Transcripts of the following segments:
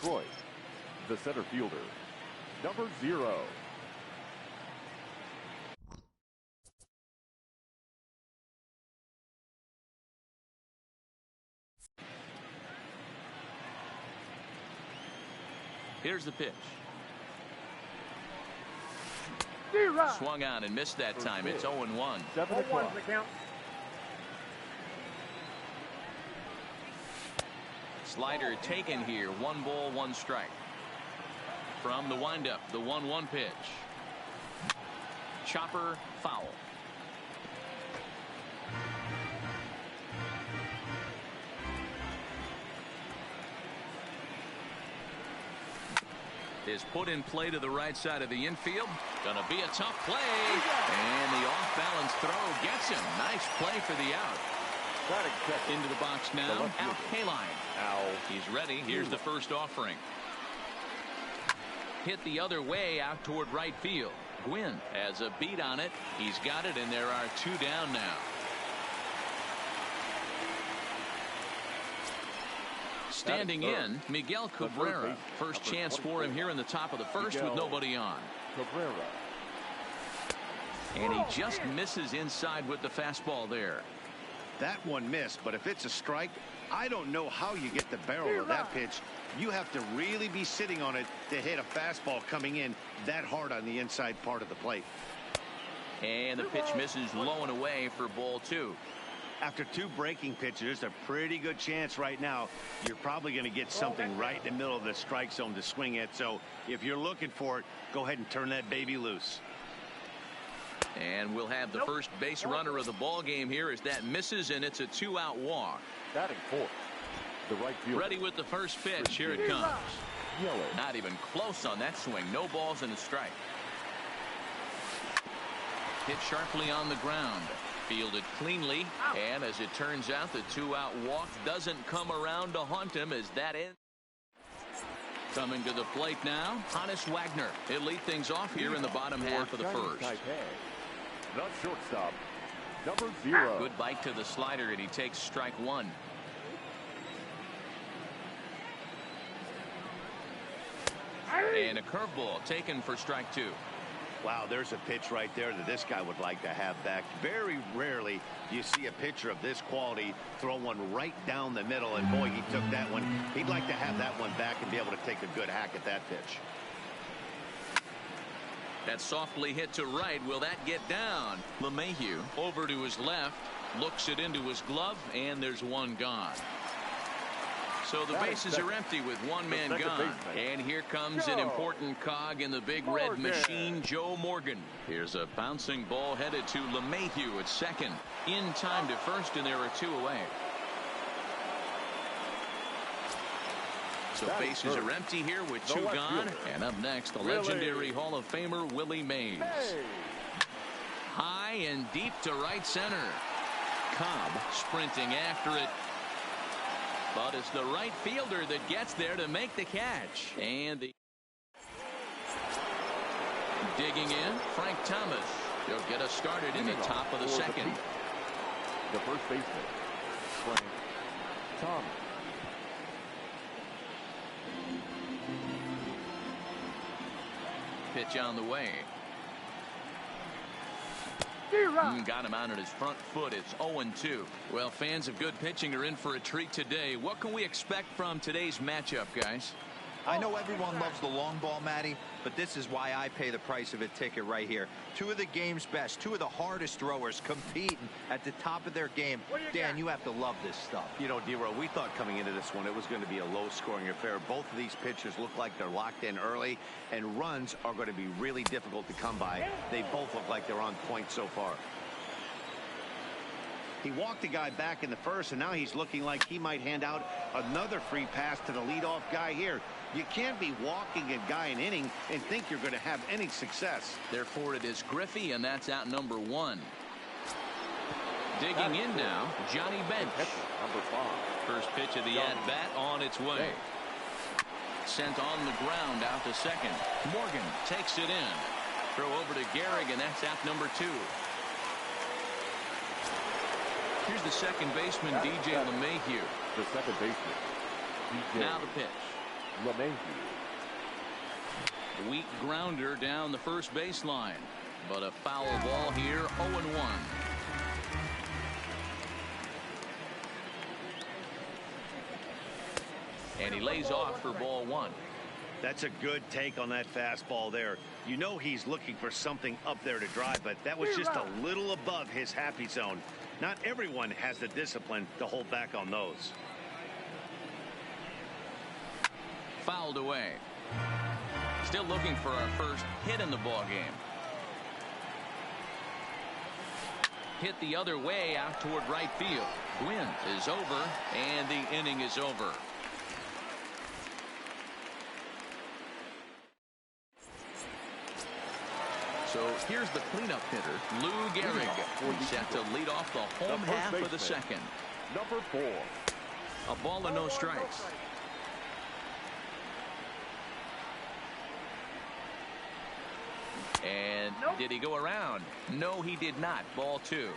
Detroit, the center fielder, number 0. Here's the pitch. Swung on and missed that time. It's 0-1. 7 o'clock. Slider taken here. 1 ball, 1 strike. From the windup, the 1-1 pitch. Chopper foul. Is put in play to the right side of the infield. Gonna be a tough play. And the off-balance throw gets him. Nice play for the out. Into the box now. Al Kaline. He's ready. Here's the first offering. Hit the other way out toward right field. Gwynn has a beat on it. He's got it, and there are 2 down now. Standing in, Miguel Cabrera. First chance for him here in the top of the first with nobody on. And he just misses inside with the fastball there. That one missed, but if it's a strike, I don't know how you get the barrel of that pitch. You have to really be sitting on it to hit a fastball coming in that hard on the inside part of the plate. And the pitch misses low and away for ball 2. After 2 breaking pitches, a pretty good chance right now. You're probably going to get something right in the middle of the strike zone to swing at. So if you're looking for it, go ahead and turn that baby loose. And we'll have the first base runner of the ball game here as that misses, and it's a 2-out walk. Batting 4th, the right fielder. Ready with the first pitch. Here it comes. Not even close on that swing. No balls and a strike. Hit sharply on the ground. Fielded cleanly, and as it turns out, the 2-out walk doesn't come around to haunt him as that ends. Coming to the plate now, Honus Wagner. He'll lead things off here in the bottom half of the first. The shortstop, number 0. Good bite to the slider, and he takes strike 1. And a curveball taken for strike 2. Wow, there's a pitch right there that this guy would like to have back. Very rarely do you see a pitcher of this quality throw one right down the middle, and boy, he took that one. He'd like to have that one back and be able to take a good hack at that pitch. That softly hit to right. Will that get down? LeMahieu over to his left, looks it into his glove, and there's one gone. So the bases are empty with 1 man gone. And here comes an important cog in the big red machine, Joe Morgan. Here's a bouncing ball headed to LeMahieu at second. In time to first, and there are 2 away. So bases are empty here with 2 gone. And up next, the legendary Hall of Famer Willie Mays. High and deep to right center. Cobb sprinting after it. But it's the right fielder that gets there to make the catch. And the digging in, Frank Thomas. He'll get us started in the top of the second. The first baseman, Frank Thomas. Pitch on the way. Got him out on his front foot. It's 0-2. Well, fans of good pitching are in for a treat today. What can we expect from today's matchup, guys? I know everyone loves the long ball, Matty, but this is why I pay the price of a ticket right here. 2 of the game's best, 2 of the hardest throwers competing at the top of their game. Dan, you have to love this stuff. You know, D-Row, we thought coming into this one it was going to be a low-scoring affair. Both of these pitchers look like they're locked in early, and runs are going to be really difficult to come by. They both look like they're on point so far. He walked the guy back in the first, and now he's looking like he might hand out another free pass to the leadoff guy here. You can't be walking a guy an inning and think you're going to have any success. Therefore, it is Griffey, and that's out number 1. Digging in now, Johnny Bench. Number 5. First pitch of the at-bat on its way. Sent on the ground out to second. Morgan takes it in. Throw over to Gehrig, and that's out number 2. Here's the second baseman, DJ LeMahieu. The second baseman. Now the pitch. LeMahieu. Weak grounder down the first baseline, but a foul ball here. 0-1. And he lays off for ball one. That's a good take on that fastball there. You know he's looking for something up there to drive, but that was just a little above his happy zone. Not everyone has the discipline to hold back on those. Fouled away. Still looking for our first hit in the ball game. Hit the other way out toward right field. Gwynn is over, and the inning is over. So here's the cleanup hitter, Lou Gehrig. He's set to lead off the home half of the second. Number 4. A ball and no strikes. And did he go around? No, he did not. Ball 2.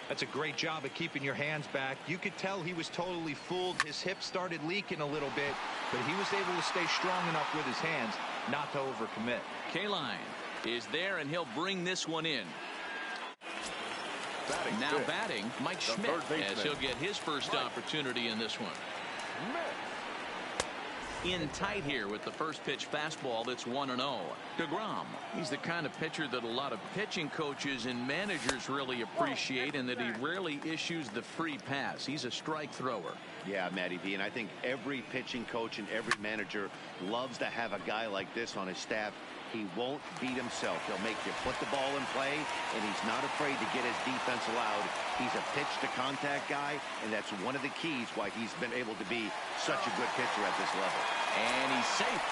That's a great job of keeping your hands back. You could tell he was totally fooled. His hip started leaking a little bit, but he was able to stay strong enough with his hands not to overcommit. Kaline is there, and he'll bring this one in. Now batting, Mike Schmidt, as he'll get his first opportunity in this one. In tight here with the first pitch fastball. That's 1-0. DeGrom, he's the kind of pitcher that a lot of pitching coaches and managers really appreciate, and that he rarely issues the free pass. He's a strike thrower. Yeah, Matty V, and I think every pitching coach and every manager loves to have a guy like this on his staff. He won't beat himself. He'll make you put the ball in play, and he's not afraid to get his defense allowed. He's a pitch-to-contact guy, and that's one of the keys why he's been able to be such a good pitcher at this level. And he's safe.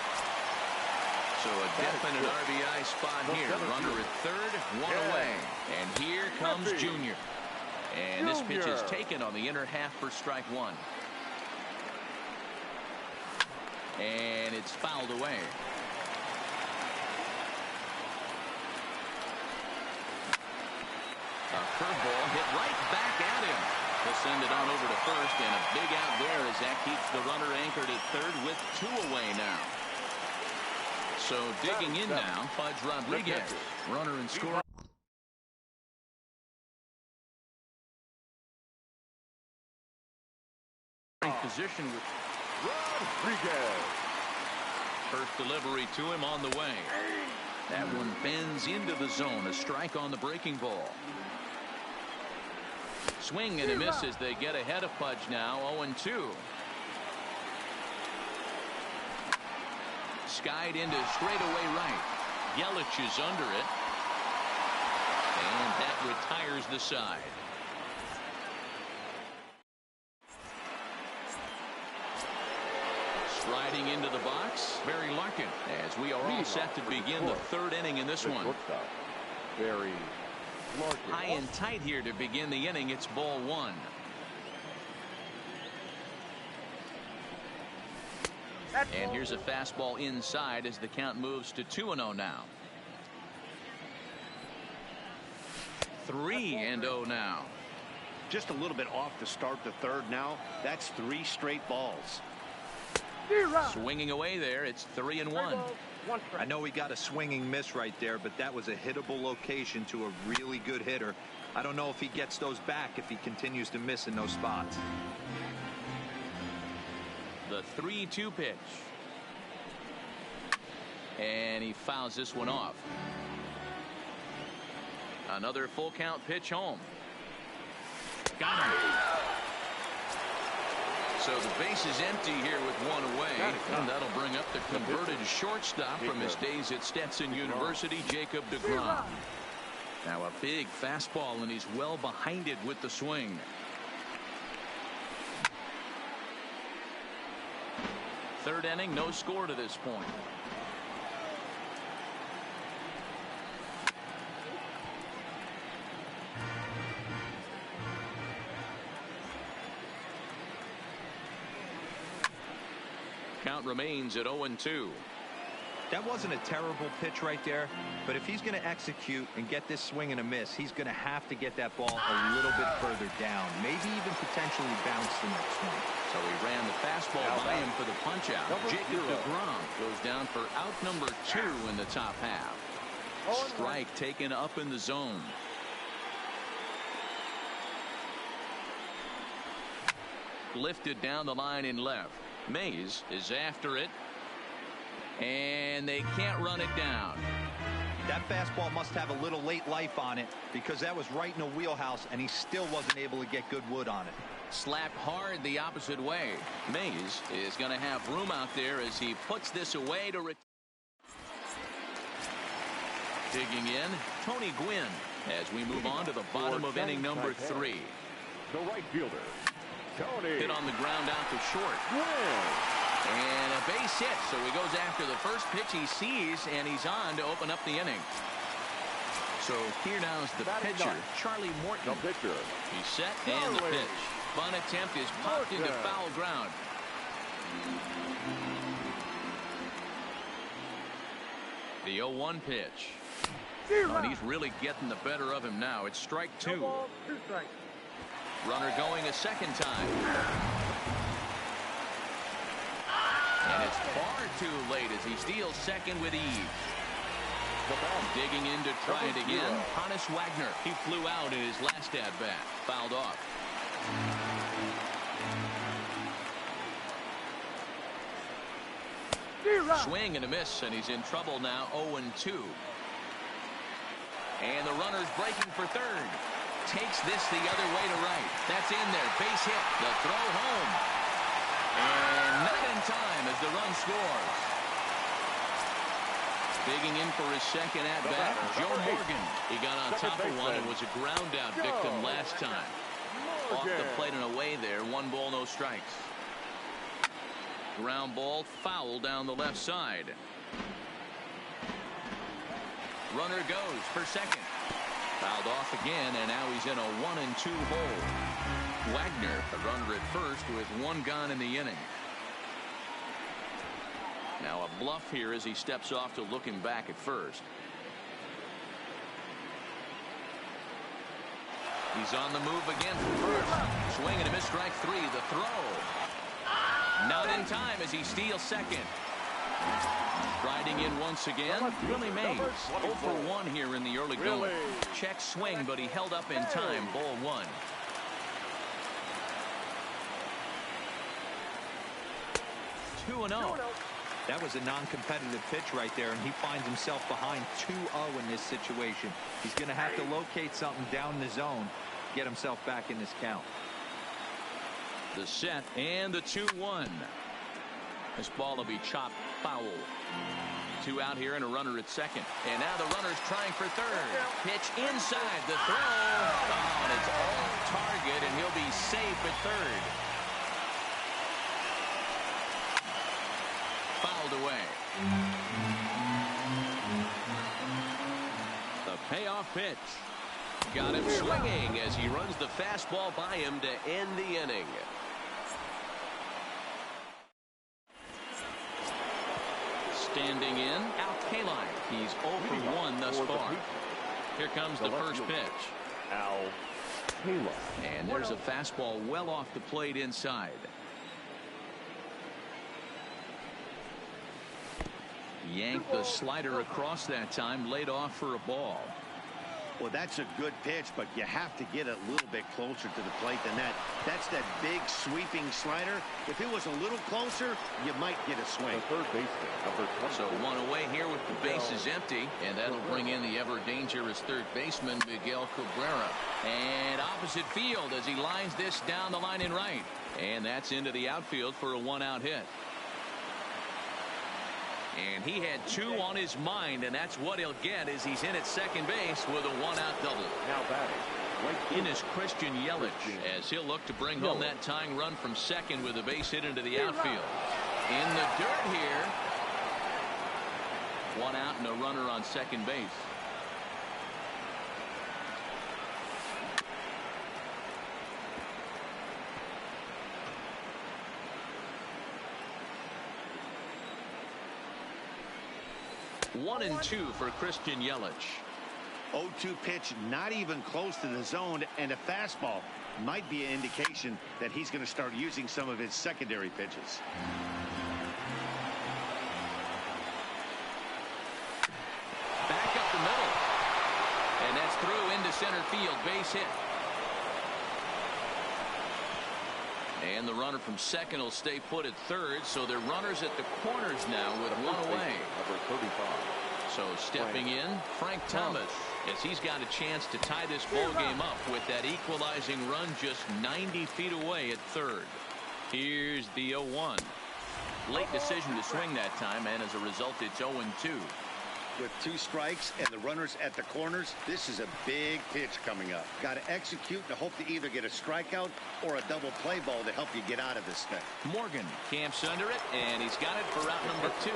So a definite RBI spot here. Runner at third, one away. And here comes Junior. And this pitch is taken on the inner half for strike one. And it's fouled away. A curveball hit right back at him. He'll send it on over to first, and a big out there as that keeps the runner anchored at third with 2 away now. So digging in now, Pudge Rodriguez. Runner and score. Position with Rodriguez. First delivery to him on the way. That one bends into the zone. A strike on the breaking ball. Swing and a miss as they get ahead of Pudge now. 0-2. Skied into straightaway right. Yelich is under it. And that retires the side. Striding into the box, Barry Larkin, as we are all set to begin the third inning in this one. Barry Larkin. High and tight here to begin the inning. It's ball one. And here's a fastball inside as the count moves to 2-0 now. 3-0 now. Just a little bit off to start the third now. That's 3 straight balls. Swinging away there. It's 3-1. I know he got a swinging miss right there, but that was a hittable location to a really good hitter. I don't know if he gets those back if he continues to miss in those spots. The 3-2 pitch. And he fouls this one off. Another full count pitch home. Got him. So the base is empty here with 1 away, and that'll bring up the converted shortstop from his days at Stetson University, Jacob deGrom. Now a big fastball, and he's well behind it with the swing. Third inning, no score to this point. Count remains at 0-2. That wasn't a terrible pitch right there, but if he's going to execute and get this swing and a miss, he's going to have to get that ball a little bit further down, maybe even potentially bounce the next swing. So he ran the fastball by him for the punch out. Jacob deGrom goes down for out number 2 in the top half. Strike taken up in the zone. Lifted down the line in left. Mays is after it. And they can't run it down. That fastball must have a little late life on it because that was right in the wheelhouse and he still wasn't able to get good wood on it. Slapped hard the opposite way. Mays is going to have room out there as he puts this away to digging in, Tony Gwynn, as we move on to the bottom of inning number 3. The right fielder, Tony. Hit on the ground out to short. Gwynn. And a base hit, so he goes after the first pitch he sees, and he's on to open up the inning. So here now is the pitcher, Charlie Morton. The pitcher. He's set, and the pitch. Bunt attempt is popped into foul ground. The 0-1 pitch. And he's really getting the better of him now. It's strike 2. Runner going a second time. And it's far too late as he steals second with ease. Digging in to try it again. Honus Wagner. He flew out in his last at-bat. Fouled off. Swing and a miss, and he's in trouble now. 0-2. And the runner's breaking for third. Takes this the other way to right. That's in there. Base hit. The throw home. And not in time as the run scores. Digging in for his second at-bat, Joe Morgan. He got on top of one and was a ground-out victim last time. Off the plate and away there. 1 ball, no strikes. Ground ball, foul down the left side. Runner goes for second. Fouled off again, and now he's in a 1-2 hole. Wagner, the runner at first with 1 gone in the inning. Now a bluff here as he steps off to look him back at first. He's on the move again from first. Swing and a miss, strike 3. The throw. Not in time as he steals second. Riding in once again, Willie Mays. 0 for 1 here in the early going. Check swing, but he held up in time. Ball 1. Two and 0. That was a non-competitive pitch right there, and he finds himself behind 2-0 in this situation. He's going to have to locate something down the zone, get himself back in this count. The set and the 2-1. This ball will be chopped foul. 2 out here and a runner at second. And now the runner's trying for third. Pitch inside the throw. Oh, and it's off target, and he'll be safe at third. Fouled away. The payoff pitch. Got him swinging as he runs the fastball by him to end the inning. Standing in, Al Kaline. He's 0 for 1 thus far. Here comes the first pitch. Al Kaline. And there's a fastball well off the plate inside. Yanked the slider across that time, laid off for a ball. Well, that's a good pitch, but you have to get a little bit closer to the plate than that. That's that big sweeping slider. If it was a little closer, you might get a swing. The third baseman, number 20. So 1 away here with the bases empty, and that'll bring in the ever dangerous third baseman Miguel Cabrera. And opposite field as he lines this down the line in right. And that's into the outfield for a 1-out hit. And he had 2 on his mind, and that's what he'll get as he's in at second base with a 1-out double. Now batting. In is Christian Yelich as he'll look to bring home that tying run from second with a base hit into the outfield. In the dirt here. 1 out and a runner on second base. 1-2 for Christian Yelich. 0-2 pitch, not even close to the zone, and a fastball might be an indication that he's going to start using some of his secondary pitches. Back up the middle. And that's through into center field. Base hit. And the runner from second will stay put at third, so they're runners at the corners now with one away. Number 35. So stepping in, Frank Thomas, as he's got a chance to tie this ball game up with that equalizing run just 90 feet away at third. Here's the 0-1. Late decision to swing that time, and as a result, it's 0-2. With 2 strikes and the runners at the corners, this is a big pitch coming up. Got to execute to hope to either get a strikeout or a double play ball to help you get out of this thing. Morgan camps under it, and he's got it for out number 2.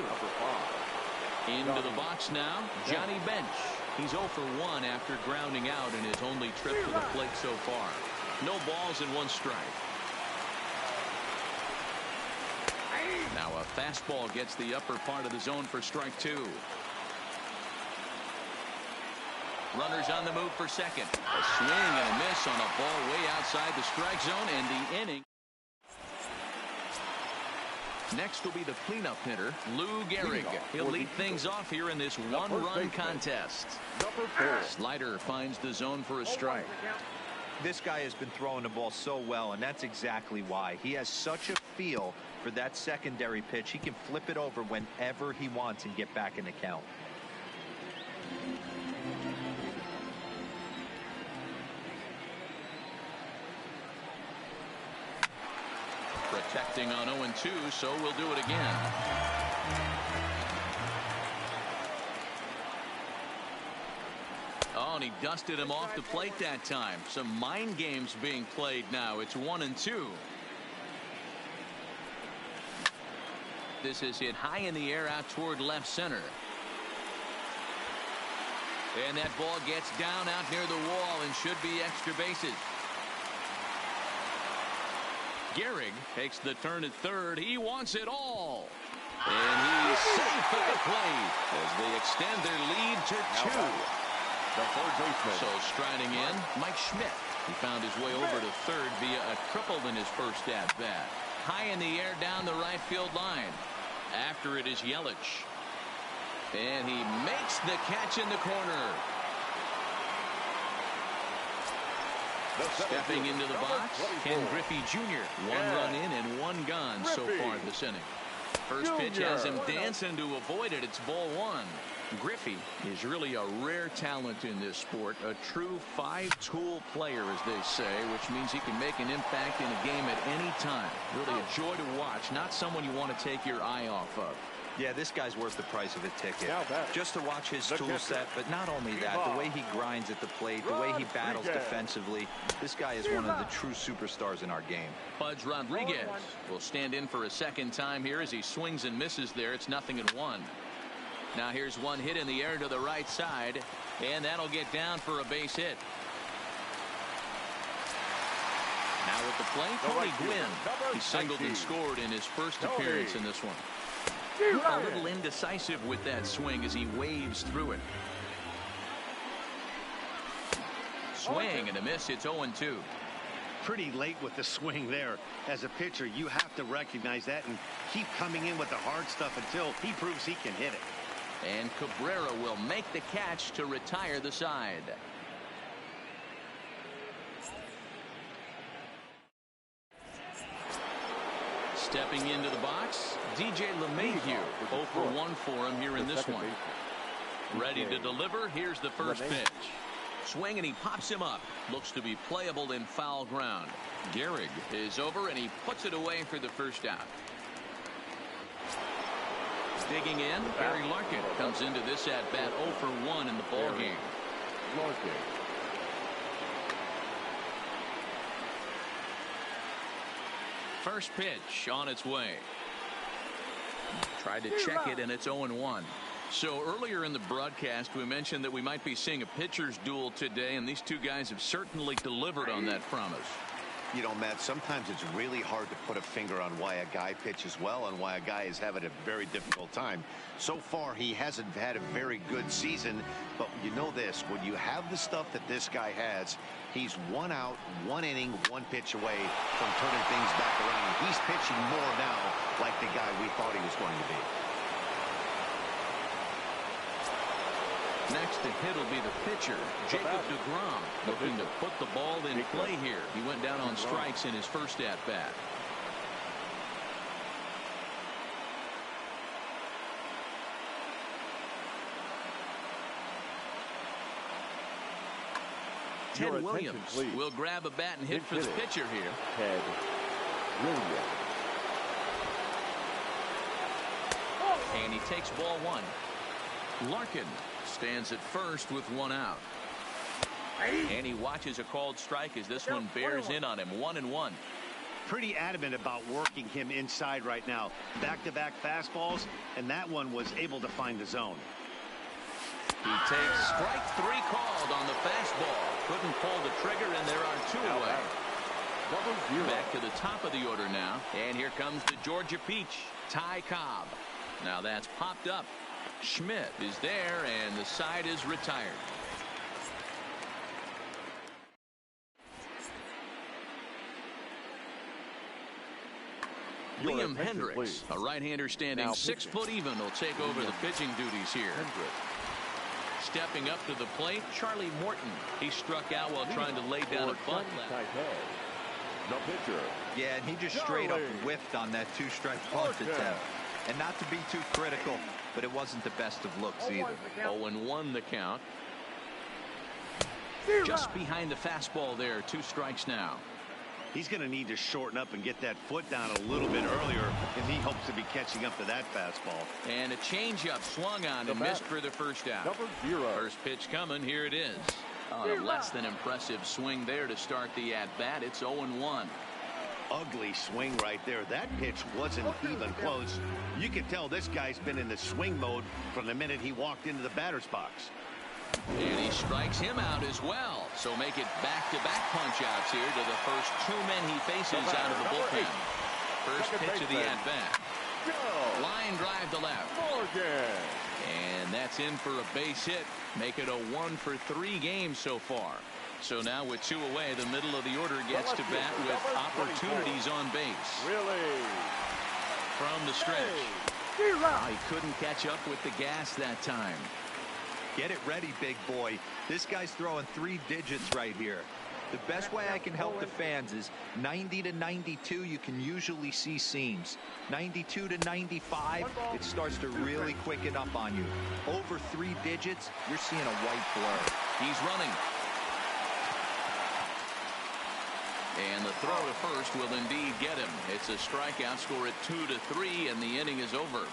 Into the box now, Johnny Bench. He's 0 for 1 after grounding out in his only trip to the plate so far. No balls and 1 strike. Now a fastball gets the upper part of the zone for strike 2. Runners on the move for second. A swing and a miss on a ball way outside the strike zone, and the inning. Next will be the cleanup hitter, Lou Gehrig. He'll lead things off here in this one-run contest. Number 4. Slider finds the zone for a strike. This guy has been throwing the ball so well, and that's exactly why. He has such a feel for that secondary pitch. He can flip it over whenever he wants and get back in the count. Protecting on 0-2, so we'll do it again. Oh, and he dusted him off the plate that time. Some mind games being played now. It's 1-2. This is hit high in the air out toward left center. And that ball gets down out near the wall and should be extra bases. Gehrig takes the turn at third. He wants it all. And he's safe at the plate as they extend their lead to 2. The third baseman. So striding in, Mike Schmidt. He found his way over to third via a triple in his first at-bat. High in the air down the right field line. After it is Yelich. And he makes the catch in the corner. Stepping into the box, Ken Griffey Jr. 1 run in and 1 gone so far this inning. First pitch has him dancing to avoid it. It's ball 1. Griffey is really a rare talent in this sport. A true 5-tool player, as they say, which means he can make an impact in a game at any time. Really a joy to watch. Not someone you want to take your eye off of. Yeah, this guy's worth the price of a ticket. Just to watch his tool set, but not only that, the way he grinds at the plate, the way he battles defensively. This guy is one of the true superstars in our game. Pudge Rodriguez will stand in for a second time here as he swings and misses there. It's 0-1. Now here's one hit in the air to the right side, and that'll get down for a base hit. Now at the plate, Tony Gwynn. He singled and scored in his first appearance in this one. A little indecisive with that swing as he waves through it. Swing and a miss. It's 0-2. Pretty late with the swing there. As a pitcher, you have to recognize that and keep coming in with the hard stuff until he proves he can hit it. And Cabrera will make the catch to retire the side. Stepping into the box, DJ LeMahieu. 0 for 1 for him here in this one. Ready to deliver. Here's the first pitch. Swing and he pops him up. Looks to be playable in foul ground. Gehrig is over and he puts it away for the first out. Digging in, Barry Larkin comes into this at bat 0 for 1 in the ball game. First pitch on its way. Tried to check it, and it's 0-1. So earlier in the broadcast, we mentioned that we might be seeing a pitcher's duel today, and these two guys have certainly delivered on that promise. You know, Matt, sometimes it's really hard to put a finger on why a guy pitches well and why a guy is having a very difficult time. So far, he hasn't had a very good season, but you know this, when you have the stuff that this guy has, he's 1 out, 1 inning, 1 pitch away from turning things back around. And he's pitching more now like the guy we thought he was going to be. Next to hit will be the pitcher, Jacob deGrom, looking to put the ball in play here. He went down on strikes in his first at-bat. Ted Williams will grab a bat and hit for the pitcher here. Ted Williams. And he takes ball 1. Larkin stands at first with 1 out. And he watches a called strike as this one bears in on him. 1-1. Pretty adamant about working him inside right now. Back-to-back fastballs, and that one was able to find the zone. He takes strike 3 called on the fastball. Couldn't pull the trigger, and there are 2 away. Back to the top of the order now. And here comes the Georgia Peach, Ty Cobb. Now that's popped up. Schmidt is there, and the side is retired. Liam Hendricks, a right-hander standing now 6 foot even, will take over the pitching duties here. Stepping up to the plate, Charlie Morton. He struck out while trying to lay down a bunt. The pitcher. Yeah, and he just straight up whiffed on that 2-strike bunt attempt. And not to be too critical, but it wasn't the best of looks either. 0-1 the count. Just behind the fastball there. 2 strikes now. He's going to need to shorten up and get that foot down a little bit earlier if he hopes to be catching up to that fastball. And a changeup swung on and missed for the first out. Number 0. First pitch coming. Here it is. Less than impressive swing there to start the at-bat. It's 0-1. Ugly swing right there. That pitch wasn't even close. You can tell this guy's been in the swing mode from the minute he walked into the batter's box. And he strikes him out as well. So make it back-to-back punch-outs here to the first 2 men he faces out of the bullpen. First pitch of the at-bat. Line drive to left. Morgan. And that's in for a base hit. Make it a 1-for-3 game so far. So now with 2 away, the middle of the order gets to bat with opportunities on base. Really? From the stretch. He couldn't catch up with the gas that time. Get it ready, big boy. This guy's throwing 3 digits right here. The best way I can help the fans is 90 to 92, you can usually see seams. 92 to 95, it starts to really quicken up on you. Over 3 digits, you're seeing a white blur. He's running. And the throw to first will indeed get him. It's a strikeout, score at 2-3, and the inning is over.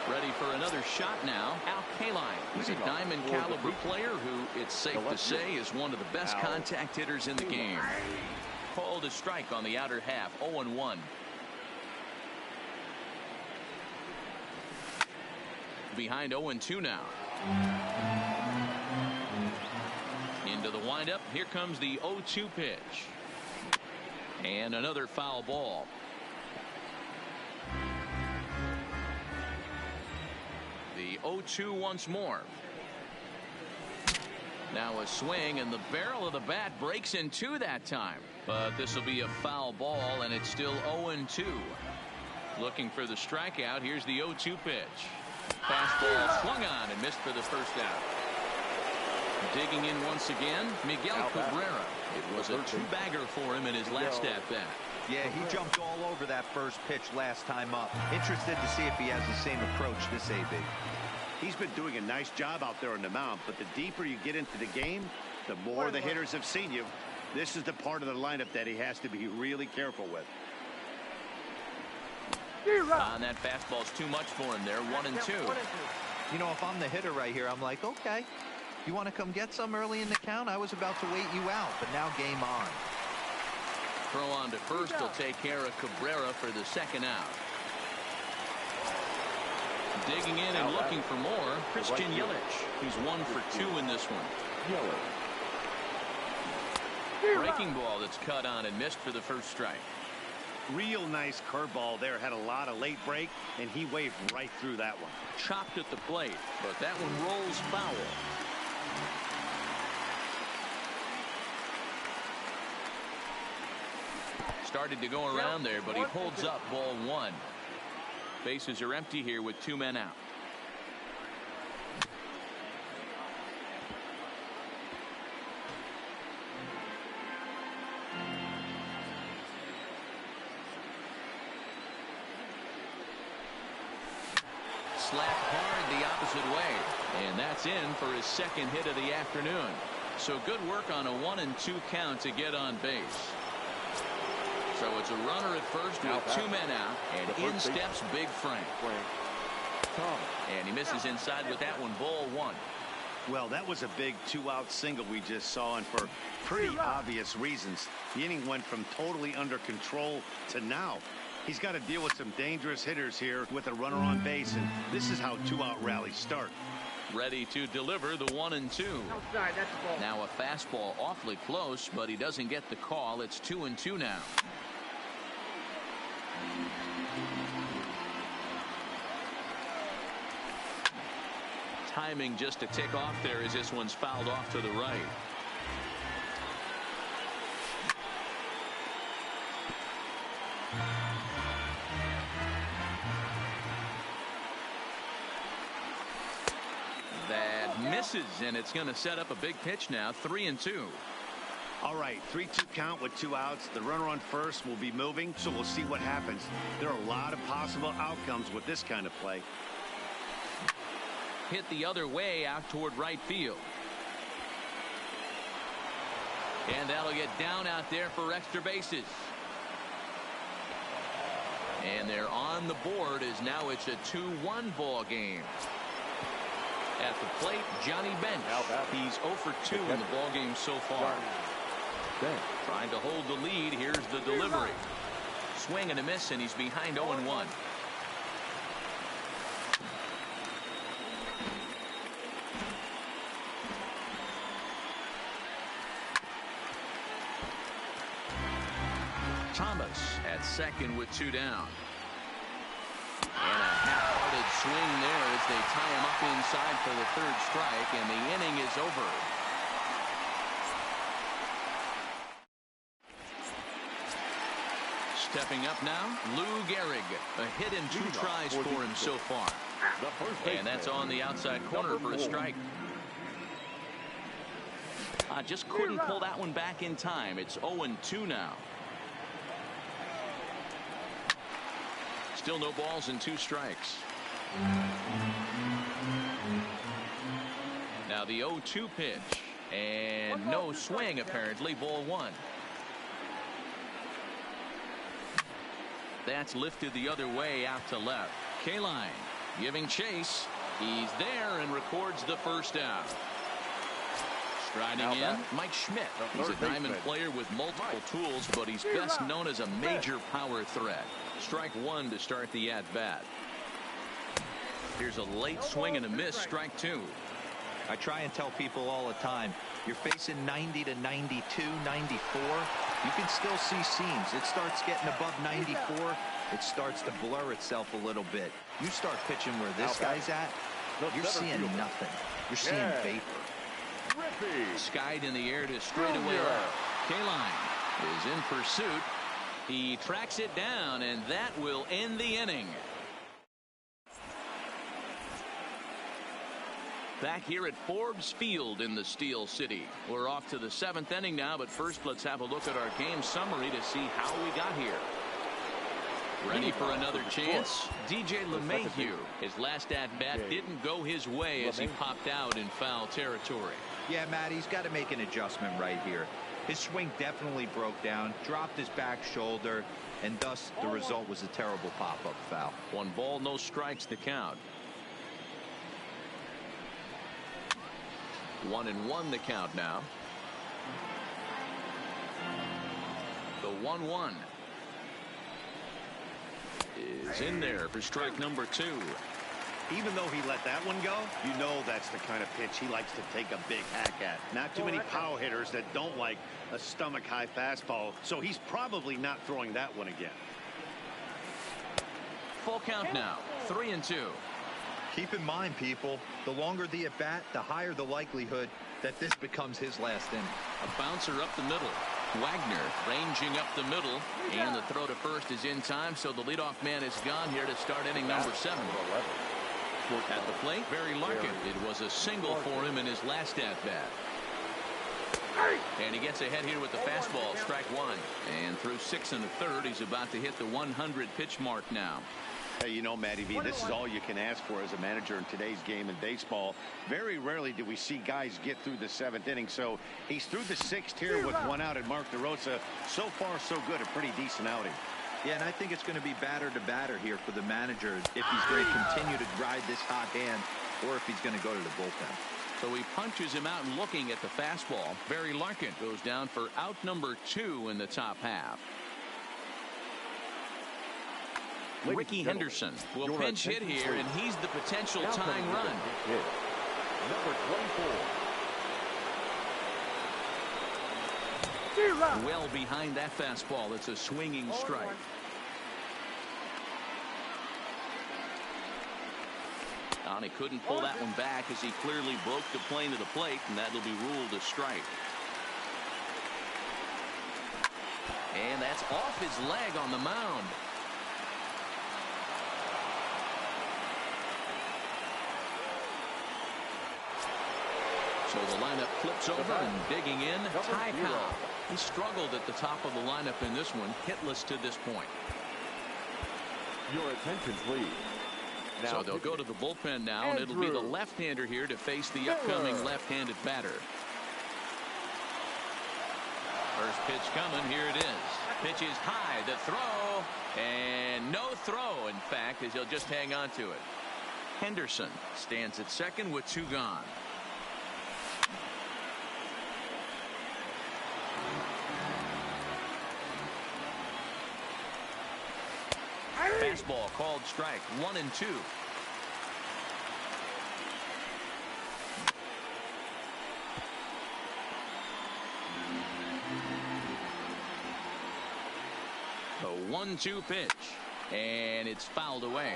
Ready for another shot now. Al Kaline. He's a diamond caliber player who, it's safe to say, is one of the best contact hitters in the game. Called a strike on the outer half. 0-1. Behind 0-2 now. Into the windup. Here comes the 0-2 pitch. And another foul ball. The 0-2 once more. Now a swing, and the barrel of the bat breaks in 2 that time. But this will be a foul ball, and it's still 0-2. Looking for the strikeout. Here's the 0-2 pitch. Fastball swung on and missed for the first out. Digging in once again, Miguel Cabrera. It was a 2-bagger for him in his last at-bat. Yeah, he jumped all over that first pitch last time up. Interested to see if he has the same approach this AB. He's been doing a nice job out there on the mound, but the deeper you get into the game, the more the hitters have seen you. This is the part of the lineup that he has to be really careful with. And that fastball's too much for him there. 1-2. You know, if I'm the hitter right here, I'm like, okay, you want to come get some early in the count? I was about to wait you out, but now game on. Throw on to first will take care of Cabrera for the second out. Digging in and looking for more. Christian Yelich. He's 1 for 2 in this one. Breaking ball that's cut on and missed for the first strike. Real nice curveball there. Had a lot of late break, and he waved right through that one. Chopped at the plate, but that one rolls foul. Started to go around there, but he holds up ball 1. Bases are empty here with 2 men out. Slapped hard the opposite way, and that's in for his second hit of the afternoon. So good work on a 1-2 count to get on base. So it's a runner at first with 2 men out, and in steps Big Frank. And he misses inside with that one, ball 1. Well, that was a big 2-out single we just saw, and for pretty obvious reasons. The inning went from totally under control to now. He's got to deal with some dangerous hitters here with a runner on base, and this is how 2-out rallies start. Ready to deliver the 1-2. Now a fastball awfully close, but he doesn't get the call. It's 2-2 now. Timing just a tick off there as this one's fouled off to the right. That misses, and it's going to set up a big pitch now. 3-2. All right, 3-2 count with 2 outs. The runner on first will be moving, so we'll see what happens. There are a lot of possible outcomes with this kind of play. Hit the other way out toward right field. And that'll get down out there for extra bases. And they're on the board as now it's a 2-1 ball game. At the plate, Johnny Bench. He's 0 for 2 in the ball game so far. Trying to hold the lead. Here's the delivery. Swing and a miss, and he's behind 0-1. Thomas at second with 2 down. And a half-hearted swing there as they tie him up inside for the 3rd strike, and the inning is over. Stepping up now, Lou Gehrig. A hit and 2 tries for him so far. And that's on the outside corner for a strike. Just couldn't pull that one back in time. It's 0-2 now. Still no balls and 2 strikes. Now the 0-2 pitch. And no swing apparently. Ball 1. That's lifted the other way out to left. Kaline giving chase. He's there and records the first out. Striding in, Mike Schmidt. He's a diamond player with multiple tools, but he's best known as a major power threat. Strike 1 to start the at-bat. Here's a late swing and a miss. Strike 2. I try and tell people all the time, you're facing 90 to 92, 94. You can still see seams. It starts getting above 94. It starts to blur itself a little bit. You start pitching where this guy's at, you're seeing nothing. You're seeing vapor. Skied in the air to straightaway left. Kaline is in pursuit. He tracks it down, and that will end the inning. Back here at Forbes Field in the Steel City. We're off to the 7th inning now, but first let's have a look at our game summary to see how we got here. Ready for another chance? DJ LeMahieu. His last at-bat didn't go his way as he popped out in foul territory. Yeah, Matt, he's got to make an adjustment right here. His swing definitely broke down, dropped his back shoulder, and thus the result was a terrible pop-up foul. 1 ball, no strikes to count. 1-1 the count now. The 1-1 is in there for strike number 2. Even though he let that one go, you know that's the kind of pitch he likes to take a big hack at. Not too many power hitters that don't like a stomach-high fastball, so he's probably not throwing that one again. Full count now, 3-2. Keep in mind, people, the longer the at-bat, the higher the likelihood that this becomes his last inning. A bouncer up the middle. Wagner ranging up the middle, and the throw to first is in time, so the leadoff man is gone here to start inning number 7. At the plate, Barry Larkin. It was a single for him in his last at-bat. And he gets ahead here with the fastball, strike 1. And through 6 1/3, he's about to hit the 100 pitch mark now. Hey, you know, Matty V, this is all you can ask for as a manager in today's game in baseball. Very rarely do we see guys get through the 7th inning, so he's through the 6th here with 1 out, and Mark DeRosa, so far so good, a pretty decent outing. Yeah, and I think it's going to be batter to batter here for the manager if he's going to continue to ride this hot hand or if he's going to go to the bullpen. So he punches him out and looking at the fastball. Barry Larkin goes down for out number 2 in the top half. Ricky Henderson will pinch hit here, and he's the potential tying run. Number 24. Well behind that fastball. It's a swinging strike. And he couldn't pull that one back as he clearly broke the plane to the plate, and that'll be ruled a strike. And that's off his leg on the mound. So the lineup flips over and digging in. Ty Cobb. He struggled at the top of the lineup in this one, hitless to this point. Your attention, please. So they'll go to the bullpen now, and it'll be the left-hander here to face the upcoming left-handed batter. First pitch coming. Here it is. Pitch is high. The throw. And no throw, in fact, as he'll just hang on to it. Henderson stands at second with 2 gone. Fastball called strike. 1-2. The 1-2 pitch, and it's fouled away.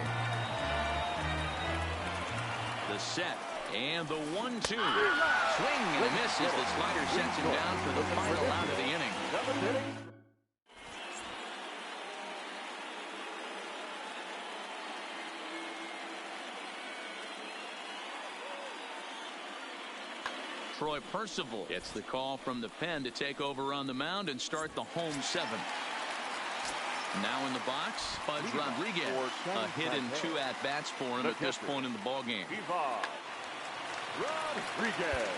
The set and the 1-2 swing and a miss as the slider sets him down for the final out of the inning. Troy Percival gets the call from the pen to take over on the mound and start the home 7th. Now in the box, Pudge Rodriguez. A hit and 2 at-bats for him at this point in the ballgame. Rodriguez.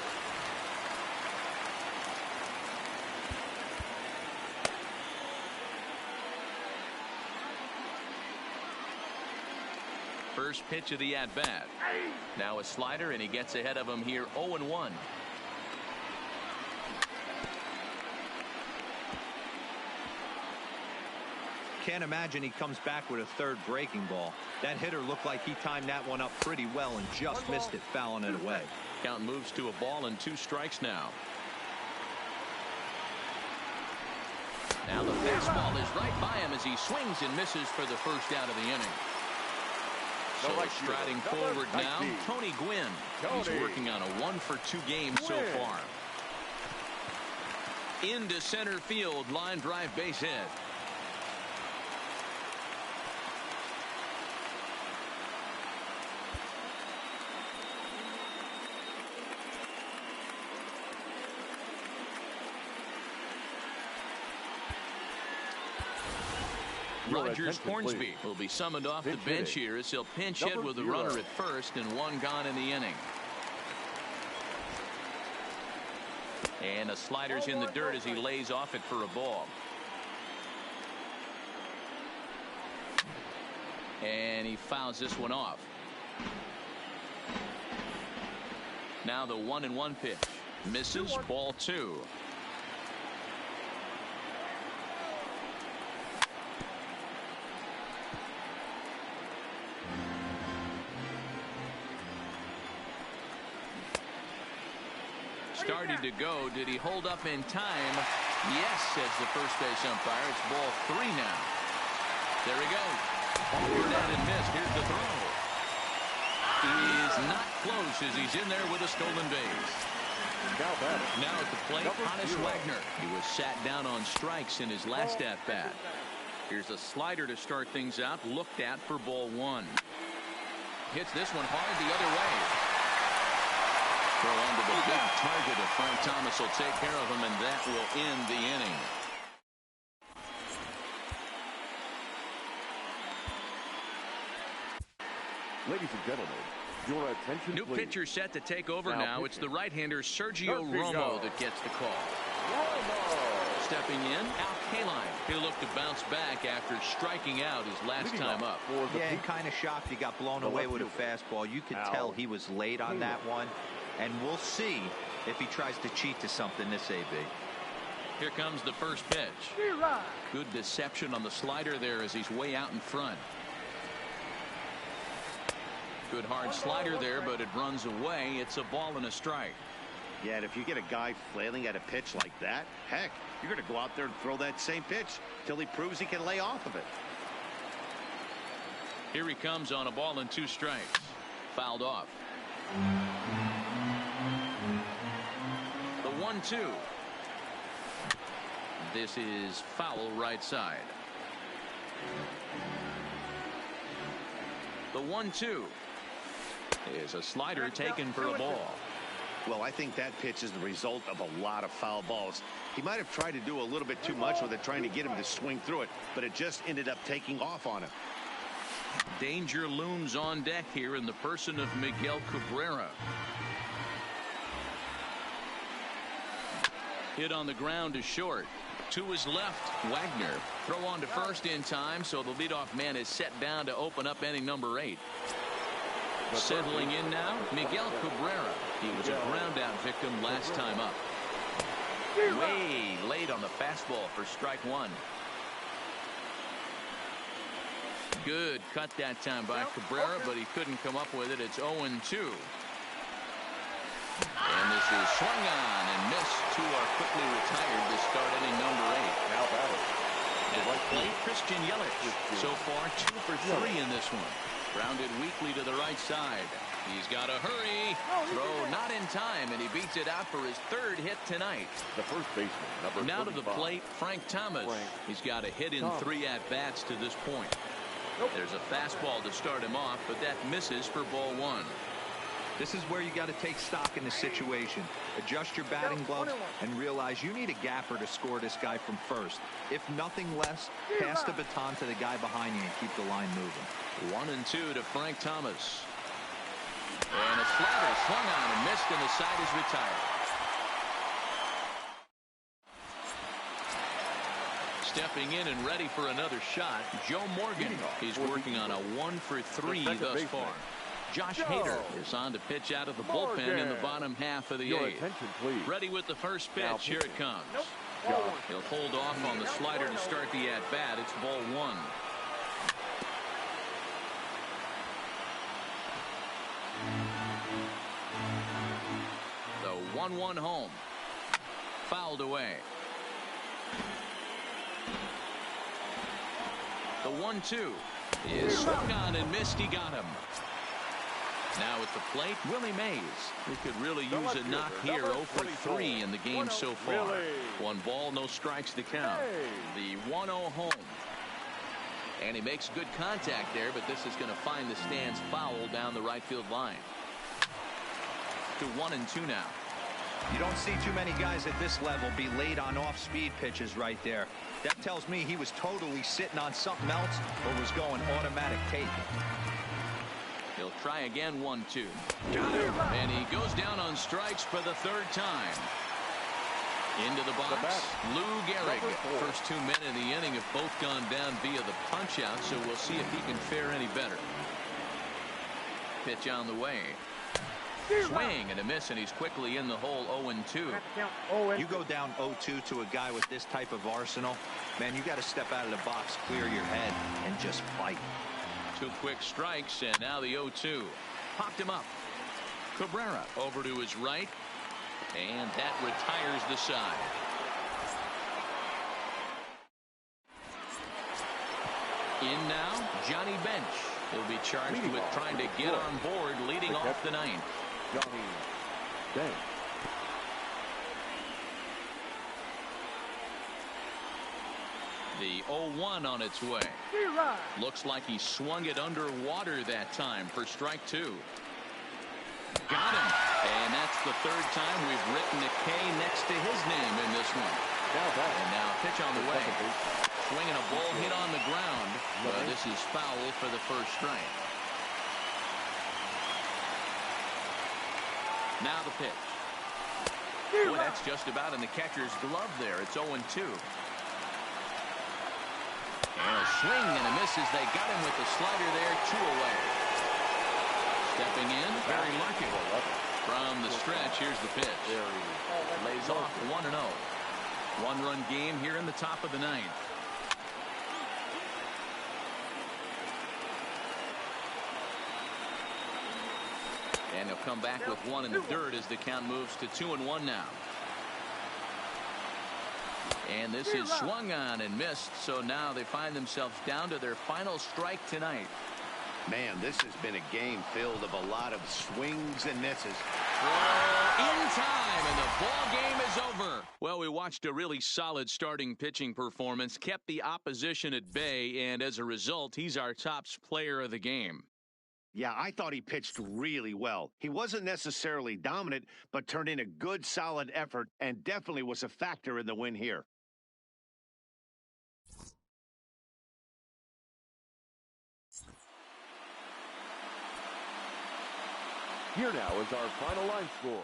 First pitch of the at-bat. Now a slider, and he gets ahead of him here 0-1. Can't imagine he comes back with a 3rd breaking ball. That hitter looked like he timed that one up pretty well and just missed it, fouling it away. Count moves to a ball and 2 strikes now. Now the fastball is right by him as he swings and misses for the first out of the inning. So striding forward now, Tony Gwynn. He's working on a 1-for-2 game so far. Into center field, line drive base hit. Rogers Hornsby will be summoned off the bench here as he'll pinch hit with a runner at first and 1 gone in the inning. And the slider's in the dirt as he lays off it for a ball. And he fouls this one off. Now the 1-1 pitch. Misses, ball 2. started to go. Did he hold up in time? Yes, says the first base umpire. It's ball 3 now. There he goes. Over that and missed. Here's the throw. He is not close as he's in there with a stolen base. Now at the plate, Honus Wagner. He was sat down on strikes in his last at-bat. Here's a slider to start things out. Looked at for ball 1. Hits this one hard the other way. Throw onto the big target of Frank Thomas will take care of him, and that will end the inning. Ladies and gentlemen, your attention, New please. pitcher set to take over now. It's the right-hander Sergio Sergio Romo that gets the call. Stepping in, Al Kaline. He'll look to bounce back after striking out his last time up. Yeah, and kind of shocked he got blown away with a fastball. You could tell he was late on that one. And we'll see if he tries to cheat to something this AB. Here comes the first pitch. Good deception on the slider there as he's way out in front. Good hard slider there, but it runs away. It's a ball and a strike. Yeah, and if you get a guy flailing at a pitch like that, heck, you're going to go out there and throw that same pitch till he proves he can lay off of it. Here he comes on a ball and 2 strikes. Fouled off. The 1-2. This is foul right side. The 1-2 is a slider taken for a ball. Well, I think that pitch is the result of a lot of foul balls. He might have tried to do a little bit too much with it, trying to get him to swing through it, but it just ended up taking off on him. Danger looms on deck here in the person of Miguel Cabrera. Hit on the ground is short. To his left, Wagner. Throw on to first in time, so the leadoff man is set down to open up inning number 8. Settling in now, Miguel Cabrera. He was a ground out victim last time up. Way late on the fastball for strike 1. Good cut that time by Cabrera, but he couldn't come up with it. It's 0-2. And this is swung on and missed. 2 are quickly retired to start inning number 8. Now batting. At the plate, Christian Yelich. So far, 2 for 3 in this one. Grounded weakly to the right side. He's got to hurry. Throw not in time, and he beats it out for his 3rd hit tonight. The first baseman, number Now to the 35. plate, Frank Thomas. He's got a hit in 3 at-bats to this point. There's a fastball to start him off, but that misses for ball 1. This is where you got to take stock in the situation. Adjust your batting gloves and realize you need a gapper to score this guy from first. If nothing less, pass the baton to the guy behind you and keep the line moving. 1-2 to Frank Thomas. And a slider swung on and missed, and the side is retired. Stepping in and ready for another shot, Joe Morgan. He's working on a 1 for 3 thus far. Josh Hader is on to pitch out of the bullpen in the bottom half of the 8th. Attention, please. Ready with the first pitch. Here it comes. He'll hold off on the slider to start the at-bat. It's ball 1. The 1-1 home. Fouled away. The 1-2 is swung on and missed. He got him. Now at the plate, Willie Mays. He could really use a knock here. 0 for 3 in the game so far. 1 ball, no strikes to count. The 1-0 home. And he makes good contact there, but this is going to find the stands foul down the right field line. To 1-2 now. You don't see too many guys at this level be late on off-speed pitches right there. That tells me he was totally sitting on something else or was going automatic tape. He'll try again. 1-2. And he goes down on strikes for the 3rd time. Into the box, Lou Gehrig. First 2 men in the inning have both gone down via the punch out, so we'll see if he can fare any better. Pitch on the way. Swing and a miss, and he's quickly in the hole. 0-2. You go down 0-2 to a guy with this type of arsenal, man, you got to step out of the box, clear your head, and just fight. 2 quick strikes, and now the 0-2. Popped him up. Cabrera over to his right. And that retires the side. In now, Johnny Bench. He'll be charged with trying to get on board leading off the ninth. Johnny Bench. The 0-1 on its way. Looks like he swung it underwater that time for strike two. Got him. And that's the third time we've written a K next to his name in this one. And now pitch on the way. Swinging a ball hit on the ground. But this is foul for the first strike. Now the pitch. Boy, that's just about in the catcher's glove there. It's 0-2. And a swing and a miss as they got him with the slider there, 2 away. Stepping in, Barry Larkin. From the stretch, here's the pitch. Lays off 1-0. One-run game here in the top of the ninth. And he'll come back with one in the dirt as the count moves to 2-1 now. And this is swung on and missed, so now they find themselves down to their final strike tonight. Man, this has been a game filled of a lot of swings and misses. In time, and the ball game is over. Well, we watched a really solid starting pitching performance, kept the opposition at bay, and as a result, he's our top player of the game. Yeah, I thought he pitched really well. He wasn't necessarily dominant, but turned in a good, solid effort and definitely was a factor in the win here. Here now is our final line score.